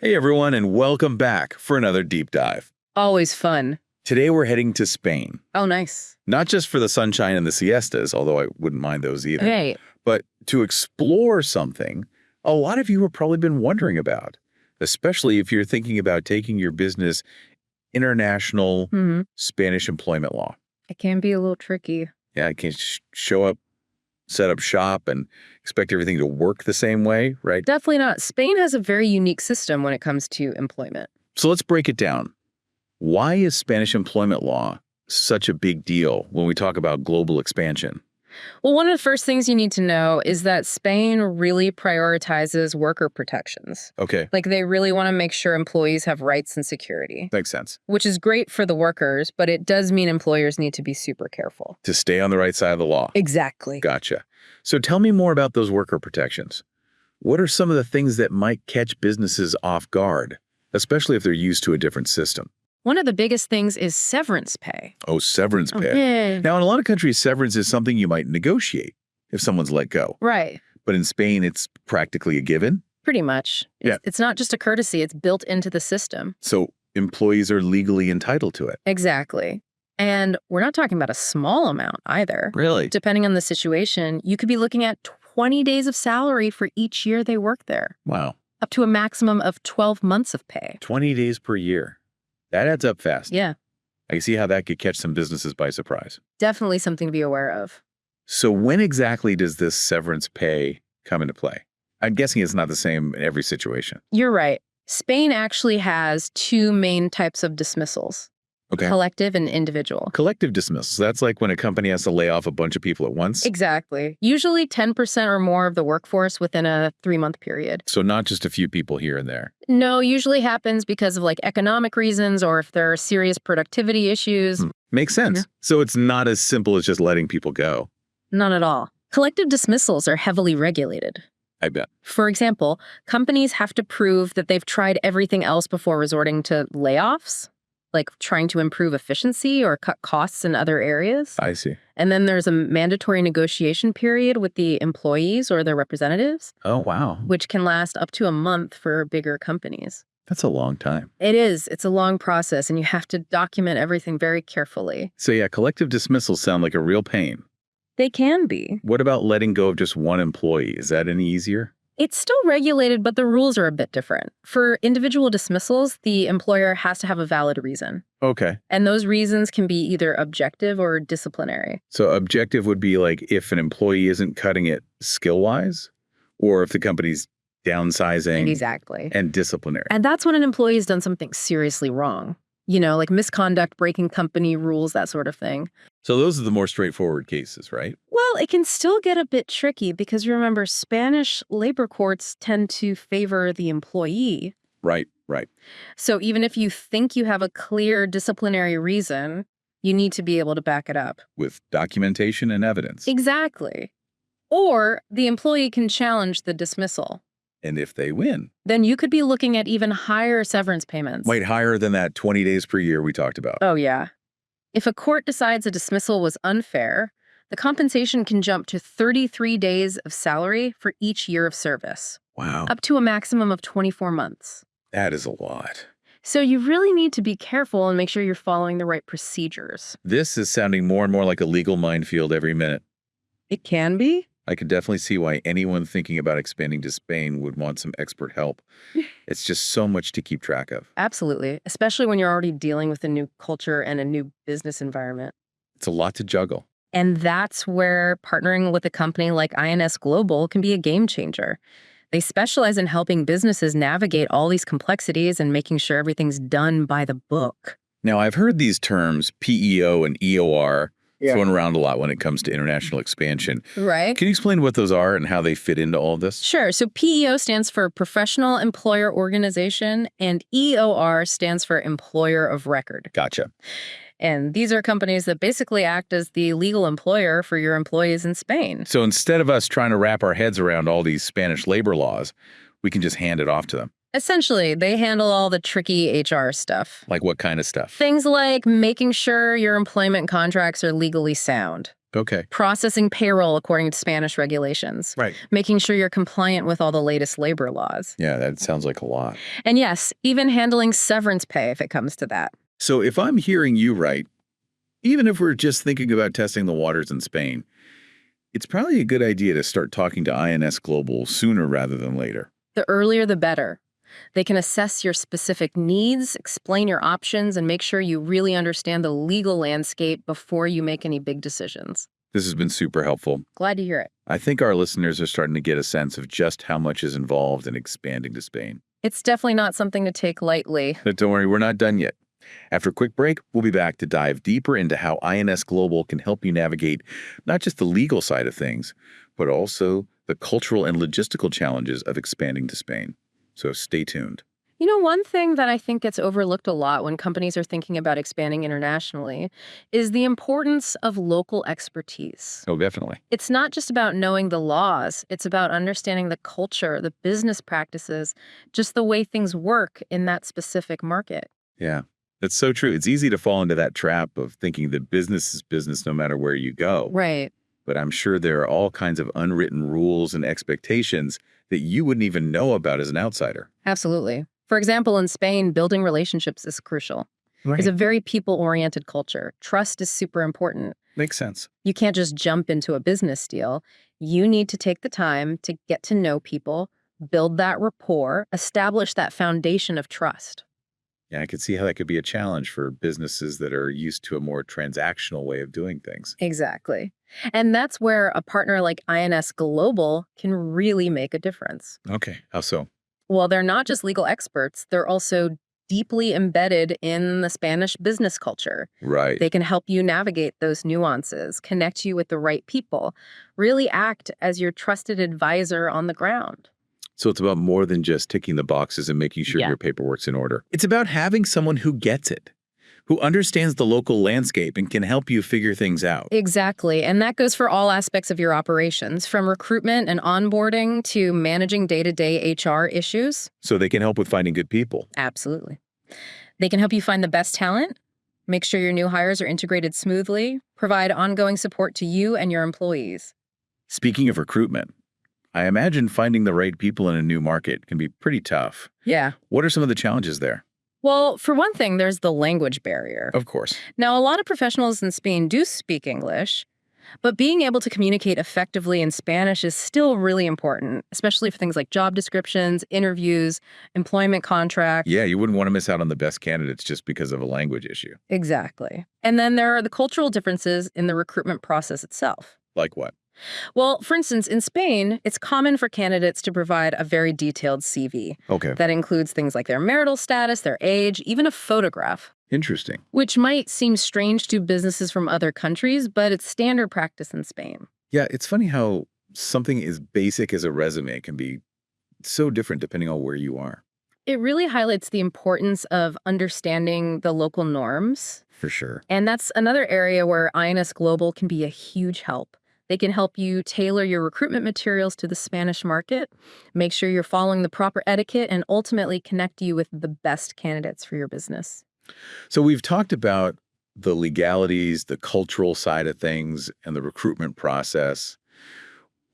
Hey everyone, and welcome back for another deep dive. Always fun. Today we're heading to Spain. Oh, nice. Not just for the sunshine and the siestas, although I wouldn't mind those either, Right. but to explore something a lot of you have probably been wondering about, especially if you're thinking about taking your business international Spanish employment law. It can be a little tricky. Yeah, I can't show up, set up shop, and expect everything to work the same way, right? Definitely not. Spain has a very unique system when it comes to employment. So let's break it down. Why is Spanish employment law such a big deal when we talk about global expansion? Well, one of the first things you need to know is that Spain really prioritizes worker protections. Okay, Like, they really want to make sure employees have rights and security, makes sense. which is great for the workers, but it does mean employers need to be super careful. To stay on the right side of the law. Exactly. Gotcha. So tell me more about those worker protections. What are some of the things that might catch businesses off guard, especially if they're used to a different system? One of the biggest things is severance pay. Oh, severance pay. Yeah. Now, in a lot of countries, severance is something you might negotiate if someone's let go. Right. But in Spain, it's practically a given. Pretty much. Yeah. It's not just a courtesy, it's built into the system. So employees are legally entitled to it. Exactly. And we're not talking about a small amount either. Really? Depending on the situation, you could be looking at 20 days of salary for each year they work there, Wow. up to a maximum of 12 months of pay. 20 days per year. That adds up fast. Yeah, I can see how that could catch some businesses by surprise. definitely something to be aware of. So when exactly does this severance pay come into play? I'm guessing it's not the same in every situation. You're right. Spain actually has two main types of dismissals, Okay. collective and individual. Collective dismissals. That's like when a company has to lay off a bunch of people at once. Exactly. Usually 10% or more of the workforce within a 3-month period. So not just a few people here and there. No, usually happens because of like economic reasons or if there are serious productivity issues. Makes sense. Yeah. So it's not as simple as just letting people go. None at all. Collective dismissals are heavily regulated. I bet. For example, companies have to prove that they've tried everything else before resorting to layoffs, like trying to improve efficiency or cut costs in other areas. I see. And then there's a mandatory negotiation period with the employees or their representatives, Oh, wow. which can last up to a month for bigger companies. That's a long time. It is. It's a long process, and you have to document everything very carefully. So yeah, collective dismissals sound like a real pain. They can be. What about letting go of just one employee? Is that any easier? It's still regulated, but the rules are a bit different. For individual dismissals, the employer has to have a valid reason. Okay. And those reasons can be either objective or disciplinary. So objective would be like if an employee isn't cutting it skill-wise, or if the company's downsizing. Exactly. And disciplinary. And that's when an employee has done something seriously wrong. You know, like misconduct, breaking company rules, that sort of thing. So those are the more straightforward cases, right? Well, it can still get a bit tricky because remember, Spanish labor courts tend to favor the employee. Right, right. So even if you think you have a clear disciplinary reason, you need to be able to back it up. With documentation and evidence. Exactly. Or the employee can challenge the dismissal. And if they win. Then you could be looking at even higher severance payments. Wait, higher than that 20 days per year we talked about. Oh, yeah. If a court decides a dismissal was unfair, the compensation can jump to 33 days of salary for each year of service, Wow. up to a maximum of 24 months. That is a lot. So you really need to be careful and make sure you're following the right procedures. This is sounding more and more like a legal minefield every minute. It can be. I can definitely see why anyone thinking about expanding to Spain would want some expert help. It's just so much to keep track of. Absolutely, especially when you're already dealing with a new culture and a new business environment. It's a lot to juggle. And that's where partnering with a company like INS Global can be a game changer. They specialize in helping businesses navigate all these complexities and making sure everything's done by the book. Now, I've heard these terms, PEO and EOR, thrown around a lot when it comes to international expansion. Right. Can you explain what those are and how they fit into all of this? Sure. So PEO stands for Professional Employer Organization, and EOR stands for Employer of Record. Gotcha. And these are companies that basically act as the legal employer for your employees in Spain. So instead of us trying to wrap our heads around all these Spanish labor laws, we can just hand it off to them. Essentially, they handle all the tricky HR stuff. Like what kind of stuff? Things like making sure your employment contracts are legally sound. Okay. processing payroll according to Spanish regulations, Right. making sure you're compliant with all the latest labor laws. Yeah, that sounds like a lot. And yes, even handling severance pay if it comes to that. So if I'm hearing you right, even if we're just thinking about testing the waters in Spain, it's probably a good idea to start talking to INS Global sooner rather than later. The earlier the better. They can assess your specific needs, explain your options, and make sure you really understand the legal landscape before you make any big decisions. This has been super helpful. Glad to hear it. I think our listeners are starting to get a sense of just how much is involved in expanding to Spain. It's definitely not something to take lightly. But don't worry, we're not done yet. After a quick break, we'll be back to dive deeper into how INS Global can help you navigate not just the legal side of things, but also the cultural and logistical challenges of expanding to Spain. So stay tuned. You know, one thing that I think gets overlooked a lot when companies are thinking about expanding internationally is the importance of local expertise. Oh, definitely. It's not just about knowing the laws, it's about understanding the culture, the business practices, just the way things work in that specific market. Yeah, that's so true. It's easy to fall into that trap of thinking that business is business no matter where you go. Right. But I'm sure there are all kinds of unwritten rules and expectations that you wouldn't even know about as an outsider. Absolutely. For example, in Spain, building relationships is crucial. Right. It's a very people-oriented culture. Trust is super important. Makes sense. You can't just jump into a business deal. You need to take the time to get to know people, build that rapport, establish that foundation of trust. Yeah, I could see how that could be a challenge for businesses that are used to a more transactional way of doing things. Exactly. And that's where a partner like INS Global can really make a difference. Okay, how so? Well, they're not just legal experts, they're also deeply embedded in the Spanish business culture. Right. They can help you navigate those nuances, connect you with the right people, really act as your trusted advisor on the ground. So it's about more than just ticking the boxes and making sure Yeah. your paperwork's in order. It's about having someone who gets it, who understands the local landscape and can help you figure things out. Exactly. And that goes for all aspects of your operations, from recruitment and onboarding to managing day-to-day HR issues. So they can help with finding good people. Absolutely. They can help you find the best talent, make sure your new hires are integrated smoothly, provide ongoing support to you and your employees. Speaking of recruitment, I imagine finding the right people in a new market can be pretty tough. Yeah. What are some of the challenges there? Well, for one thing, there's the language barrier. Of course. Now, a lot of professionals in Spain do speak English, but being able to communicate effectively in Spanish is still really important, especially for things like job descriptions, interviews, employment contracts. Yeah, you wouldn't want to miss out on the best candidates just because of a language issue. Exactly. And then there are the cultural differences in the recruitment process itself. Like what? Well, for instance, in Spain, it's common for candidates to provide a very detailed CV Okay. that includes things like their marital status, their age, even a photograph, Interesting. which might seem strange to businesses from other countries, but it's standard practice in Spain. Yeah, it's funny how something as basic as a resume can be so different depending on where you are. It really highlights the importance of understanding the local norms. For sure. And that's another area where INS Global can be a huge help. They can help you tailor your recruitment materials to the Spanish market, make sure you're following the proper etiquette, and ultimately connect you with the best candidates for your business. So we've talked about the legalities, the cultural side of things, and the recruitment process.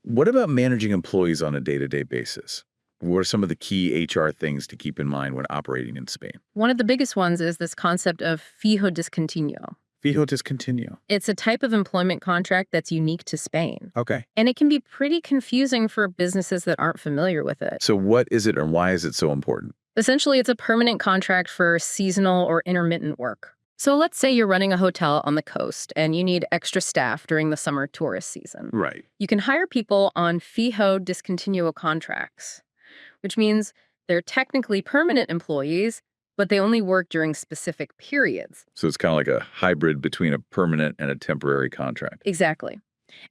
What about managing employees on a day-to-day basis? What are some of the key HR things to keep in mind when operating in Spain? One of the biggest ones is this concept of fijo discontinuo. Fijo discontinuo. It's a type of employment contract that's unique to Spain, Okay. and it can be pretty confusing for businesses that aren't familiar with it. So what is it and why is it so important? Essentially, it's a permanent contract for seasonal or intermittent work. So let's say you're running a hotel on the coast and you need extra staff during the summer tourist season. Right. You can hire people on fijo discontinuo contracts, which means they're technically permanent employees, but they only work during specific periods. So it's kind of like a hybrid between a permanent and a temporary contract. Exactly.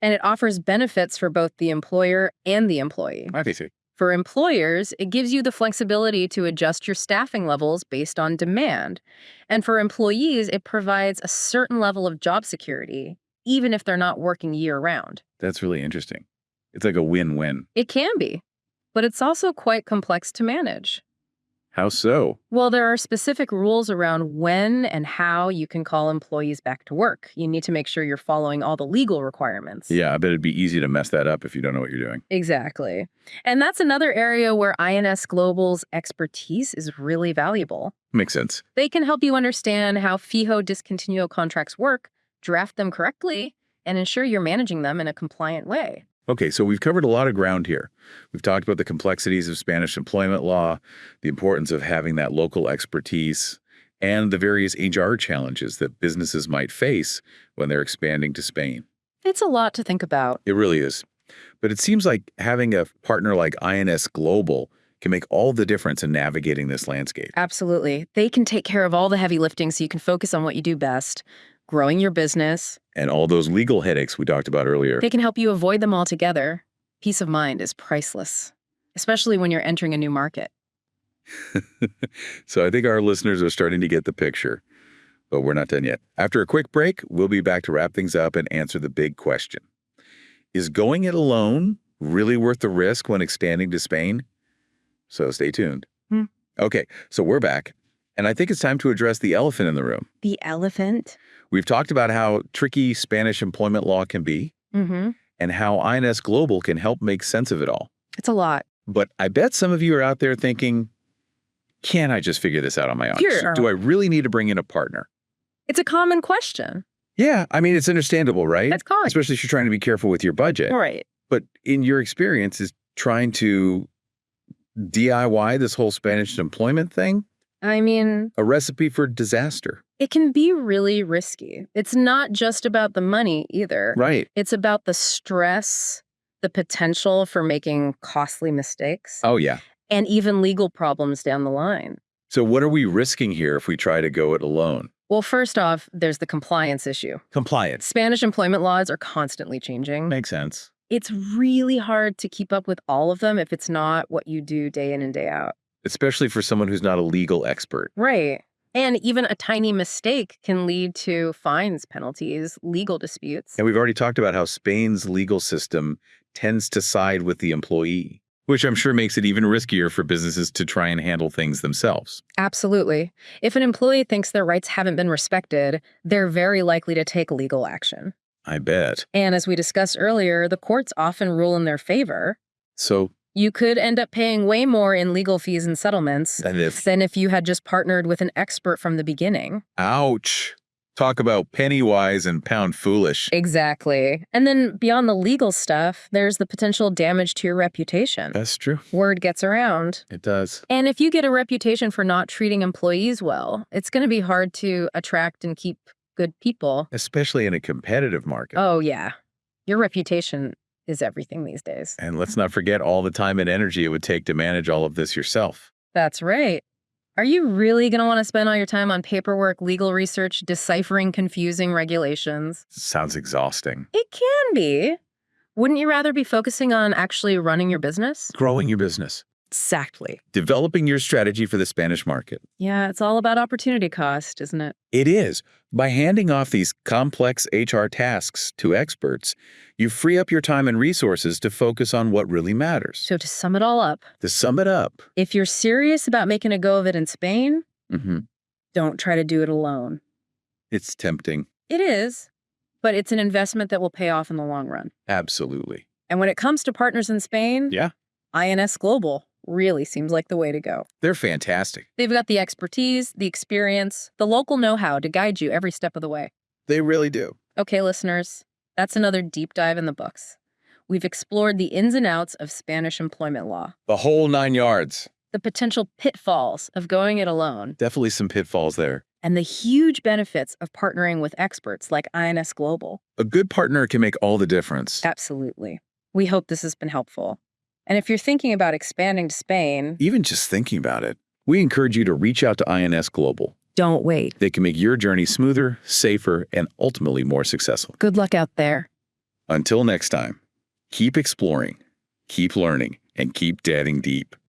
And it offers benefits for both the employer and the employee. I see. For employers, it gives you the flexibility to adjust your staffing levels based on demand. And for employees, it provides a certain level of job security, even if they're not working year-round. That's really interesting. It's like a win-win. It can be, but it's also quite complex to manage. How so? Well, there are specific rules around when and how you can call employees back to work. You need to make sure you're following all the legal requirements. Yeah, I bet it'd be easy to mess that up if you don't know what you're doing. Exactly. And that's another area where INS Global's expertise is really valuable. Makes sense. They can help you understand how FIHO discontinuo contracts work, draft them correctly, and ensure you're managing them in a compliant way. Okay, so we've covered a lot of ground here. We've talked about the complexities of Spanish employment law, the importance of having that local expertise, and the various HR challenges that businesses might face when they're expanding to Spain. It's a lot to think about. It really is. But it seems like having a partner like INS Global can make all the difference in navigating this landscape. Absolutely. They can take care of all the heavy lifting so you can focus on what you do best, growing your business. And all those legal headaches we talked about earlier. They can help you avoid them altogether. Peace of mind is priceless, especially when you're entering a new market. So I think our listeners are starting to get the picture, but we're not done yet. After a quick break, we'll be back to wrap things up and answer the big question. Is going it alone really worth the risk when expanding to Spain? So stay tuned. Okay, so we're back, and I think it's time to address the elephant in the room. The elephant? We've talked about how tricky Spanish employment law can be and how INS Global can help make sense of it all. It's a lot. But I bet some of you are out there thinking, can I just figure this out on my own? Sure. Do I really need to bring in a partner? It's a common question. Yeah, I mean, it's understandable, right? That's common. Especially if you're trying to be careful with your budget. Right. But in your experience, is trying to DIY this whole Spanish employment thing I mean, a recipe for disaster? it can be really risky. It's not just about the money either. Right. It's about the stress, the potential for making costly mistakes, Oh, yeah. and even legal problems down the line. So what are we risking here if we try to go it alone? Well, first off, there's the compliance issue. Compliance. Spanish employment laws are constantly changing. Makes sense. It's really hard to keep up with all of them if it's not what you do day in and day out. Especially for someone who's not a legal expert. Right. And even a tiny mistake can lead to fines, penalties, legal disputes. And we've already talked about how Spain's legal system tends to side with the employee, which I'm sure makes it even riskier for businesses to try and handle things themselves. Absolutely. If an employee thinks their rights haven't been respected, they're very likely to take legal action. I bet. And as we discussed earlier, the courts often rule in their favor. So You could end up paying way more in legal fees and settlements than if you had just partnered with an expert from the beginning. ouch. Talk about penny wise and pound foolish. Exactly. And then beyond the legal stuff, there's the potential damage to your reputation. That's true. Word gets around. It does. And if you get a reputation for not treating employees well, it's going to be hard to attract and keep good people. Especially in a competitive market. Oh, yeah. Your reputation is everything these days. And let's not forget all the time and energy it would take to manage all of this yourself. That's right. Are you really going to want to spend all your time on paperwork, legal research, deciphering confusing regulations? Sounds exhausting. It can be. Wouldn't you rather be focusing on actually running your business? Growing your business. Exactly. Developing your strategy for the Spanish market. Yeah, it's all about opportunity cost, isn't it? It is. By handing off these complex HR tasks to experts, you free up your time and resources to focus on what really matters. So to sum it all up, To sum it up, if you're serious about making a go of it in Spain, mhm, don't try to do it alone. it's tempting. It is, but it's an investment that will pay off in the long run. Absolutely. And when it comes to partners in Spain, Yeah. INS Global really seems like the way to go. They're fantastic. They've got the expertise, the experience, the local know-how to guide you every step of the way. They really do. Okay, listeners, that's another deep dive in the books. We've explored the ins and outs of Spanish employment law, The whole 9 yards. the potential pitfalls of going it alone, Definitely some pitfalls there. and the huge benefits of partnering with experts like INS Global. A good partner can make all the difference. Absolutely. We hope this has been helpful. And if you're thinking about expanding to Spain, Even just thinking about it, we encourage you to reach out to INS Global. don't wait. They can make your journey smoother, safer, and ultimately more successful. Good luck out there. Until next time, keep exploring, keep learning, and keep dadding deep.